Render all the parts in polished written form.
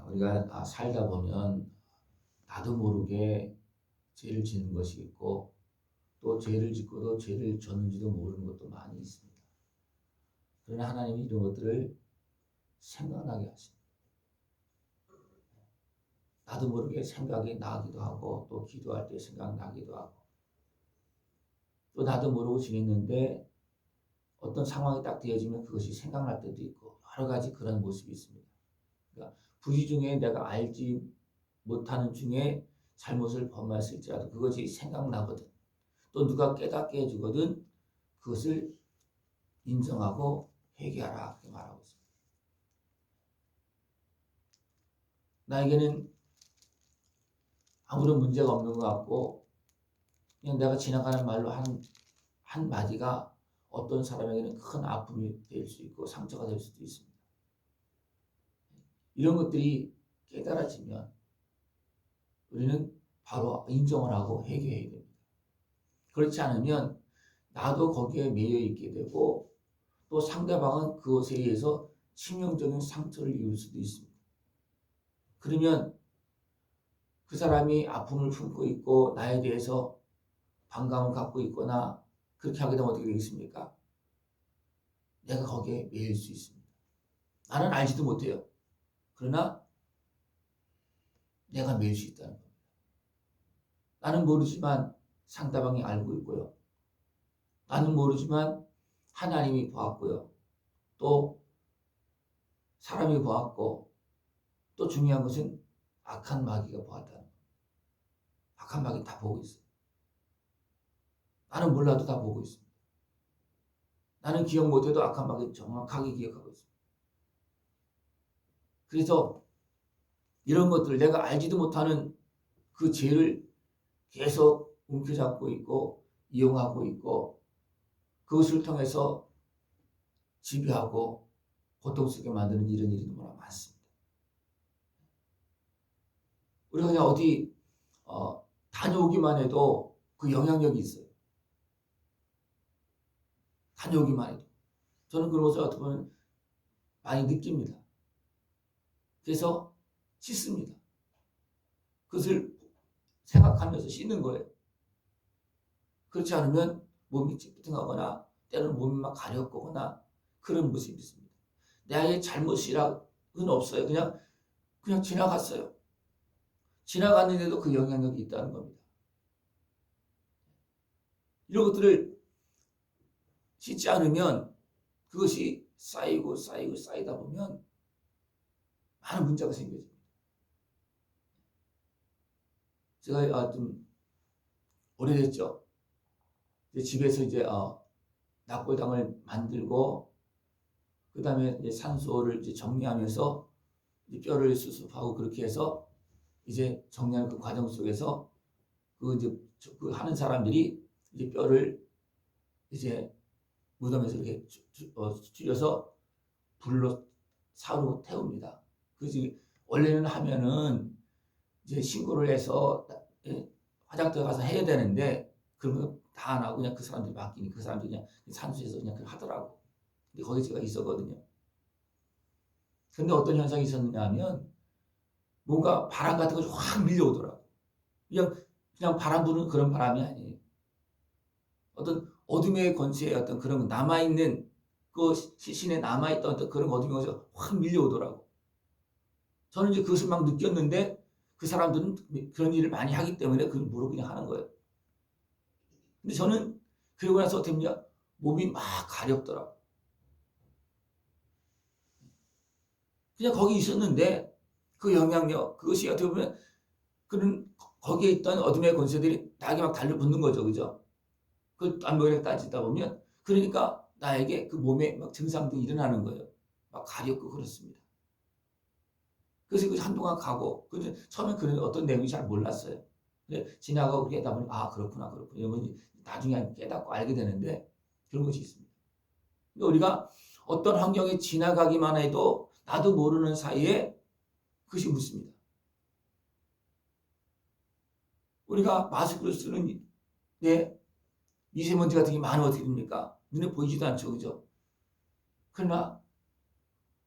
우리가 살다 보면 나도 모르게 죄를 짓는 것이 있고 또 죄를 짓고도 죄를 졌는지도 모르는 것도 많이 있습니다. 그러나 하나님이 이런 것들을 생각나게 하십니다. 나도 모르게 생각이 나기도 하고 또 기도할 때 생각나기도 하고 또 나도 모르고 지냈는데 어떤 상황이 딱 되어지면 그것이 생각날 때도 있고 여러 가지 그런 모습이 있습니다. 그러니까 부지 중에 내가 알지 못하는 중에 잘못을 범했을지라도 그것이 생각나거든. 또 누가 깨닫게 해주거든 그것을 인정하고 회개하라 그렇게 말하고 있습니다. 나에게는 아무런 문제가 없는 것 같고 그냥 내가 지나가는 말로 한 마디가 어떤 사람에게는 큰 아픔이 될 수 있고 상처가 될 수도 있습니다. 이런 것들이 깨달아지면 우리는 바로 인정을 하고 회개해야 됩니다. 그렇지 않으면 나도 거기에 매여 있게 되고 또 상대방은 그것에 의해서 치명적인 상처를 입을 수도 있습니다. 그러면 그 사람이 아픔을 품고 있고 나에 대해서 반감을 갖고 있거나 그렇게 하게 되면 어떻게 되겠습니까? 내가 거기에 매일 수 있습니다. 나는 알지도 못해요. 그러나 내가 매일 수 있다는 겁니다. 나는 모르지만 상대방이 알고 있고요. 나는 모르지만 하나님이 보았고요. 또 사람이 보았고 또 중요한 것은 악한 마귀가 보았다는 겁니다. 악한 마귀 다 보고 있어요. 나는 몰라도 다 보고 있습니다. 나는 기억 못해도 악한 마귀 정확하게 기억하고 있습니다. 그래서 이런 것들 내가 알지도 못하는 그 죄를 계속 움켜잡고 있고 이용하고 있고 그것을 통해서 지배하고 고통 속에 만드는 이런 일이 너무나 많습니다. 우리가 그냥 어디 다녀오기만 해도 그 영향력이 있어요. 다녀오기만 해도. 저는 그런 것을 어떻게 보면 많이 느낍니다. 그래서 씻습니다. 그것을 생각하면서 씻는 거예요. 그렇지 않으면 몸이 찌뿌둥하거나 때로는 몸이 막 가렵거나 그런 모습이 있습니다. 나의 잘못이라는 없어요. 그냥 지나갔어요. 지나갔는데도 그 영향력이 있다는 겁니다. 이런 것들을 씻지 않으면 그것이 쌓이다 보면 많은 문제가 생겨집니다. 제가 좀 오래됐죠. 집에서 이제 납골당을 만들고 그 다음에 이제 산소를 이제 정리하면서 이제 뼈를 수습하고 그렇게 해서 이제 정리하는 그 과정 속에서 그 이제 그 하는 사람들이 이제 뼈를 이제 무덤에서 이렇게 줄여서 불로 사로 태웁니다. 그지 원래는 하면은 이제 신고를 해서 화장터에 가서 해야 되는데 그런 거 다 안 하고 그냥 그 사람들이 맡기니 그 사람들이 그냥 산수에서 그냥 하더라고. 근데 거기 제가 있었거든요. 근데 어떤 현상이 있었느냐 하면 뭔가 바람 같은 것이 확 밀려오더라고. 그냥 바람 부는 그런 바람이 아니에요. 어떤 어둠의 권세의 어떤 그런 남아있는 그 시신에 남아있던 어떤 그런 어둠의 권세가 확 밀려오더라고. 저는 이제 그것을 막 느꼈는데 그 사람들은 그런 일을 많이 하기 때문에 그걸 모르고 그냥 하는 거예요. 근데 저는 그러고 나서 어떻게 했냐? 몸이 막 가렵더라고. 그냥 거기 있었는데 그 영향력, 그것이 어떻게 보면 그런 거기에 있던 어둠의 권세들이 나에게 막 달려붙는 거죠. 그죠? 그걸 안목에 따지다 보면 그러니까 나에게 그 몸에 막 증상들이 일어나는 거예요. 막 가렵고 그렇습니다. 그래서 그 한동안 가고 근데 처음엔 그런 어떤 내용이 잘 몰랐어요. 근데 지나가고 그렇게 하다 보니 그렇구나 이런 건 나중에 깨닫고 알게 되는데 그런 것이 있습니다. 그러니까 우리가 어떤 환경에 지나가기만 해도 나도 모르는 사이에 그것이 묻습니다. 우리가 마스크를 쓰는 미세먼지 같은 게 많으면 어떻게 됩니까? 눈에 보이지도 않죠. 그죠? 그러나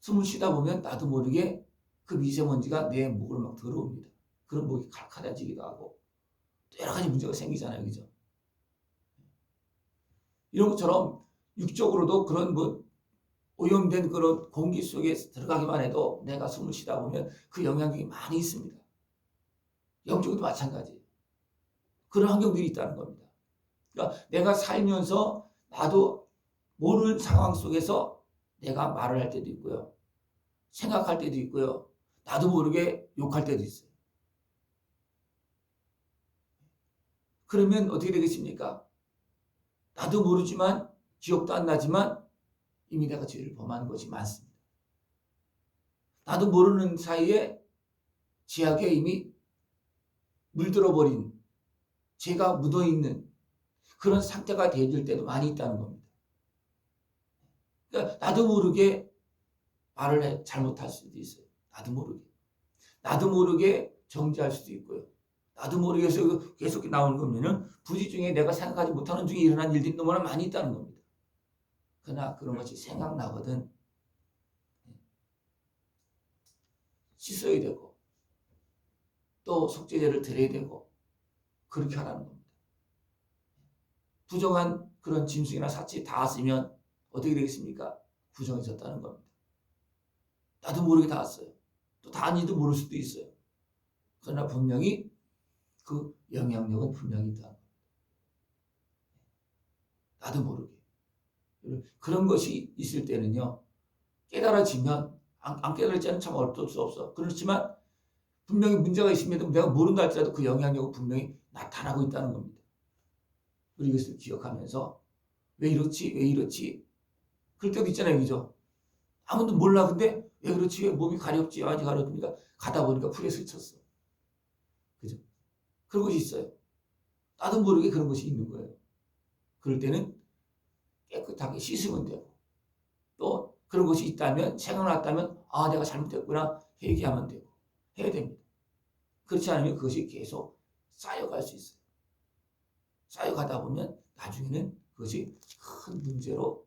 숨을 쉬다 보면 나도 모르게 그 미세먼지가 내 목으로 막 들어옵니다. 그럼 목이 칼칼해지기도 하고 또 여러 가지 문제가 생기잖아요. 그죠? 이런 것처럼 육적으로도 그런 뭐 오염된 그런 공기 속에 들어가기만 해도 내가 숨을 쉬다 보면 그 영향력이 많이 있습니다. 영적으로도 마찬가지예요. 그런 환경들이 있다는 겁니다. 그러니까 내가 살면서 나도 모르는 상황 속에서 내가 말을 할 때도 있고요. 생각할 때도 있고요. 나도 모르게 욕할 때도 있어요. 그러면 어떻게 되겠습니까? 나도 모르지만 기억도 안 나지만 이미 내가 죄를 범한 것이 많습니다. 나도 모르는 사이에 죄악에 이미 물들어버린 죄가 묻어있는 그런 상태가 되어질 때도 많이 있다는 겁니다. 그러니까 나도 모르게 말을 잘못할 수도 있어요. 나도 모르게. 나도 모르게 정지할 수도 있고요. 나도 모르게 해서 계속 나오는 거면은 부지 중에 내가 생각하지 못하는 중에 일어난 일들이 너무나 많이 있다는 겁니다. 그러나 그런 것이 생각나거든 씻어야 되고 또 속죄제를 드려야 되고 그렇게 하라는 겁니다. 부정한 그런 짐승이나 사치 다 쓰면 어떻게 되겠습니까? 부정해졌다는 겁니다. 나도 모르게 다 왔어요. 또 다 아닌지도 모를 수도 있어요. 그러나 분명히 그 영향력은 분명히 있다. 나도 모르게. 그런 것이 있을 때는요. 깨달아지면 안 깨달을 때는 참 어쩔 수 없어. 그렇지만 분명히 문제가 있음에도 내가 모른다 할지라도 그 영향력은 분명히 나타나고 있다는 겁니다. 우리 이것을 기억하면서 왜 이렇지? 왜 이렇지? 그럴 때도 있잖아요. 그죠? 아무도 몰라. 근데 왜 그렇지? 왜 몸이 가렵지? 아직 가렵니까? 가다 보니까 풀에 스쳤어. 그죠? 그런 것이 있어요. 나도 모르게 그런 것이 있는 거예요. 그럴 때는 깨끗하게 씻으면 되고 또 그런 것이 있다면 생각났다면 아 내가 잘못했구나 회개하면 되고 해야 됩니다. 그렇지 않으면 그것이 계속 쌓여갈 수 있어요. 쌓여가다 보면 나중에는 그것이 큰 문제로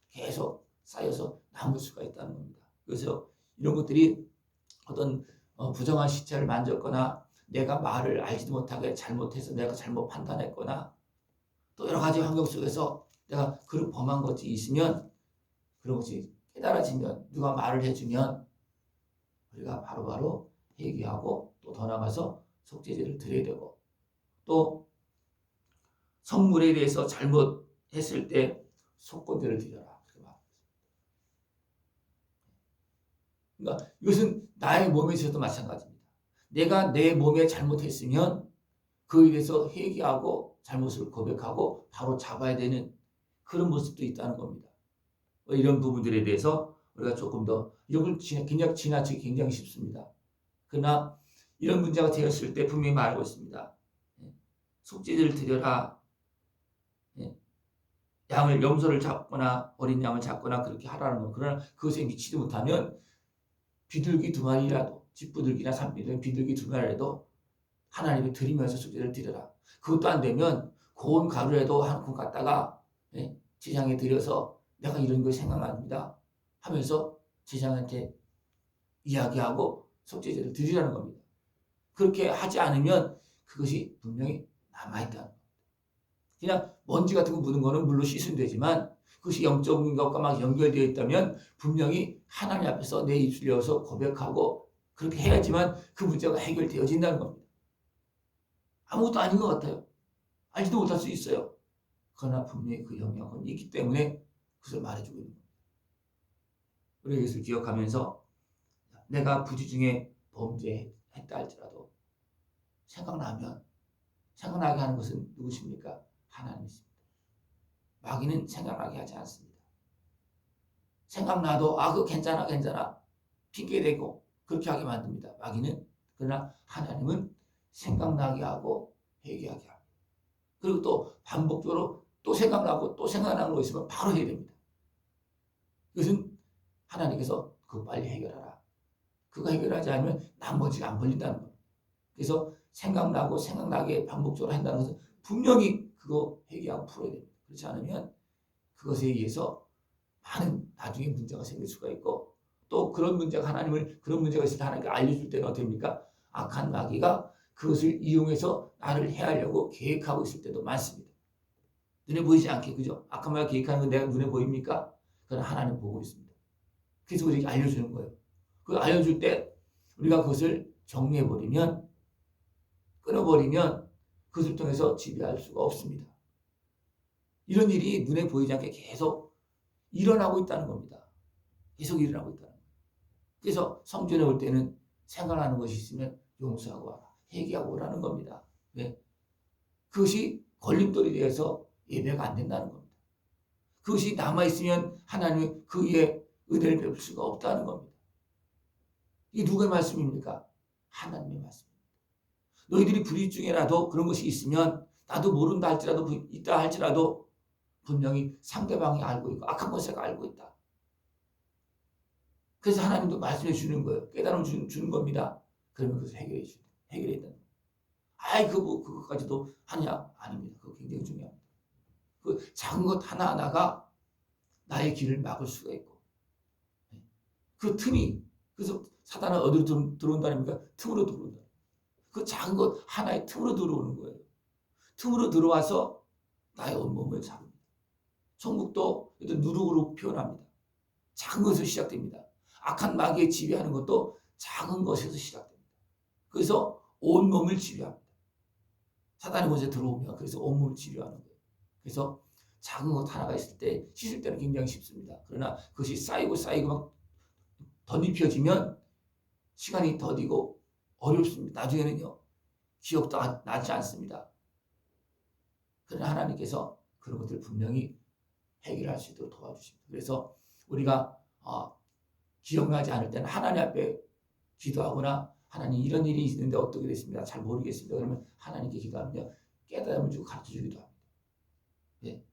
계속 쌓여서 남을 수가 있다는 겁니다. 그래서 이런 것들이 어떤 부정한 시체를 만졌거나 내가 말을 알지도 못하게 잘못해서 내가 잘못 판단했거나 또 여러 가지 환경 속에서 내가 그런 범한 것이 있으면 그런 것이 깨달아지면 누가 말을 해주면 우리가 바로바로 회개하고 또 더 나가서 속죄제를 드려야 되고 또 성물에 대해서 잘못했을 때 속건제를 드려라. 그러니까 이것은 나의 몸에 있어서도 마찬가지입니다. 내가 내 몸에 잘못했으면 그에 대해서 회개하고 잘못을 고백하고 바로 잡아야 되는 그런 모습도 있다는 겁니다. 이런 부분들에 대해서 우리가 조금 더 이런 걸 그냥 지나치기 굉장히 쉽습니다. 그러나 이런 문제가 되었을 때 분명히 말하고 있습니다. 속죄제를 드려라. 양을 염소를 잡거나 어린 양을 잡거나 그렇게 하라는 거. 그러나 그것에 미치지 못하면 비둘기 2마리라도 집비둘기나 산비둘기 2마리라도 하나님께 드리면서 속죄제를 드려라. 그것도 안 되면 고운 가루라도 한 푼 갖다가 제장에 드려서 내가 이런 거 생각납니다 하면서 제장한테 이야기하고 속죄제를 드리라는 겁니다. 그렇게 하지 않으면 그것이 분명히 남아있다는 겁니다. 그냥 먼지 같은 거 묻은 거는 물로 씻으면 되지만 그것이 영적인 것과 막 연결되어 있다면 분명히 하나님 앞에서 내 입술 열어서 고백하고 그렇게 해야지만 그 문제가 해결되어진다는 겁니다. 아무것도 아닌 것 같아요. 알지도 못할 수 있어요. 그러나 분명히 그 영향은 있기 때문에 그것을 말해주고 있는 겁니다. 우리 이것을 기억하면서 내가 부지 중에 범죄했다 할지라도 생각나게 하는 것은 누구십니까? 하나님이십니다. 마귀는 생각나게 하지 않습니다. 생각나도 그거 괜찮아 핑계대고 그렇게 하게 만듭니다. 마귀는. 그러나 하나님은 생각나게 하고 회개하게 합니다. 그리고 또 반복적으로 또 생각나고 또 생각나는 거 있으면 바로 해야 됩니다. 이것은 하나님께서 그거 빨리 해결하라. 그거 해결하지 않으면 나머지가 안 걸린다는 겁니다. 그래서 생각나게 반복적으로 한다는 것은 분명히 그거 회개하고 풀어야 됩니다. 그렇지 않으면 그것에 의해서 많은 나중에 문제가 생길 수가 있고 또 그런 문제가 그런 문제가 있을 때 하나님께 알려줄 때는 어떻습니까? 악한 마귀가 그것을 이용해서 나를 해하려고 계획하고 있을 때도 많습니다. 눈에 보이지 않게, 그죠? 악한 마귀가 계획하는 건 내가 눈에 보입니까? 그건 하나님 보고 있습니다. 그래서 우리에게 알려주는 거예요. 그걸 알려줄 때 우리가 그것을 정리해버리면, 끊어버리면 그것을 통해서 지배할 수가 없습니다. 이런 일이 눈에 보이지 않게 계속 일어나고 있다는 겁니다. 계속 일어나고 있다는 거예요. 그래서 성전에 올 때는 생각나는 것이 있으면 용서하고 와라, 회개하고 오라는 겁니다. 왜? 그것이 걸림돌이 되어서 예배가 안 된다는 겁니다. 그것이 남아있으면 하나님이 그 위에 은혜를 베풀 수가 없다는 겁니다. 이게 누구의 말씀입니까? 하나님의 말씀입니다. 너희들이 불의 중에라도 그런 것이 있으면 나도 모른다 할지라도 있다 할지라도 분명히 상대방이 알고 있고 악한 것을 알고 있다. 그래서 하나님도 말씀해 주는 거예요. 깨달음 주는 겁니다. 그러면 그것을 해결해야 된다. 아이 그것까지도 하냐? 아닙니다. 그거 굉장히 중요합니다. 그 작은 것 하나하나가 나의 길을 막을 수가 있고, 그 틈이, 그래서 사단은 어디로 들어온다니까? 틈으로 들어온다. 그 작은 것 하나의 틈으로 들어오는 거예요. 틈으로 들어와서 나의 온몸을 잡습니다. 천국도 누룩으로 표현합니다. 작은 것에서 시작됩니다. 악한 마귀에 지배하는 것도 작은 것에서 시작됩니다. 그래서 온몸을 지배합니다. 사단이 먼저 들어오면 그래서 온몸을 지배하는 거예요. 그래서 작은 것 하나가 있을 때 씻을 때는 굉장히 쉽습니다. 그러나 그것이 쌓이고 막 덧입혀지면 시간이 더디고 어렵습니다. 나중에는요 기억도 나지 않습니다. 그러나 하나님께서 그런 것들을 분명히 해결할 수 있도록 도와주십니다. 그래서 우리가 기억나지 않을 때는 하나님 앞에 기도하거나 하나님 이런 일이 있는데 어떻게 됐습니다. 잘 모르겠습니다. 그러면 하나님께 기도하면 깨달음을 주고 가르쳐 주기도 합니다. 네.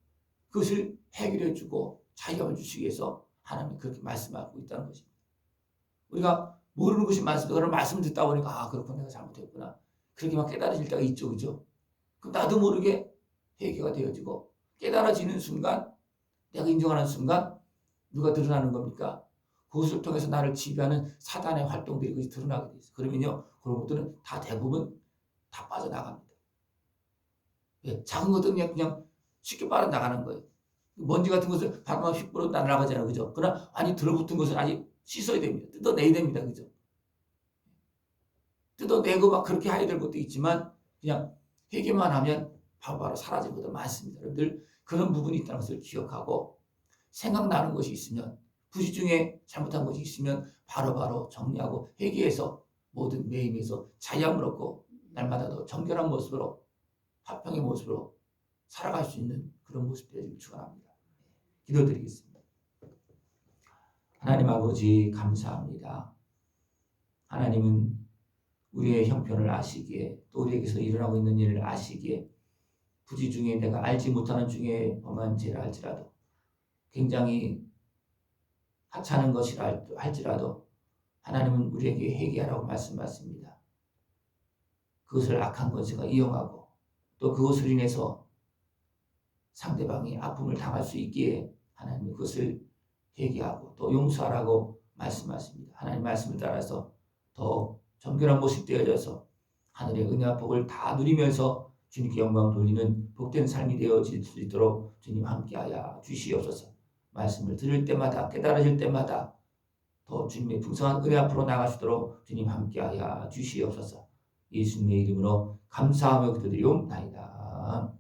그것을 해결해 주고 자유함을 주시기 위해서 하나님이 그렇게 말씀하고 있다는 것입니다. 우리가 모르는 것이 많습니다. 그런 말씀을 듣다 보니까 그렇구나, 내가 잘못했구나. 그렇게 막 깨달아질 때가 있죠. 그죠? 그럼 나도 모르게 회개가 되어지고 깨달아지는 순간, 내가 인정하는 순간 누가 드러나는 겁니까? 그것을 통해서 나를 지배하는 사단의 활동들이 그것이 드러나게 돼 있어요. 그러면요, 그런 것들은 다 대부분 다 빠져나갑니다. 예, 작은 것들은 그냥 쉽게 빠져나가는 거예요. 먼지 같은 것을 바람만 휙 불어 날아가잖아요. 그죠? 그러나 아니 들어붙은 것은 아직 씻어야 됩니다. 뜯어내야 됩니다. 그죠? 뜯어내고 막 그렇게 해야 될 것도 있지만 그냥 회개만 하면 바로 사라질 것도 많습니다. 여러분들 그런 부분이 있다는 것을 기억하고 생각나는 것이 있으면 부시 중에 잘못한 것이 있으면 바로바로 정리하고 회개해서 모든 매임에서 자유함을 얻고 날마다 더 정결한 모습으로 화평의 모습으로 살아갈 수 있는 그런 모습 되기를 축원합니다. 기도드리겠습니다. 하나님 아버지 감사합니다. 하나님은 우리의 형편을 아시기에 또 우리에게서 일어나고 있는 일을 아시기에 부지 중에 내가 알지 못하는 중에 범한 죄를 할지라도 굉장히 하찮은 것이라 할지라도 하나님은 우리에게 회개하라고 말씀하십니다. 그것을 악한 권세가 이용하고 또 그것을 인해서 상대방이 아픔을 당할 수 있기에 하나님이 그것을 회개하고 또 용서하라고 말씀하십니다. 하나님 말씀을 따라서 더 정결한 모습 되어져서 하늘의 은혜와 복을 다 누리면서 주님께 영광 돌리는 복된 삶이 되어질 수 있도록 주님 함께하여 주시옵소서. 말씀을 들을 때마다 깨달아질 때마다 더 주님의 풍성한 은혜 앞으로 나가시도록 주님 함께하여 주시옵소서. 예수님의 이름으로 감사하며 기도드리옵나이다.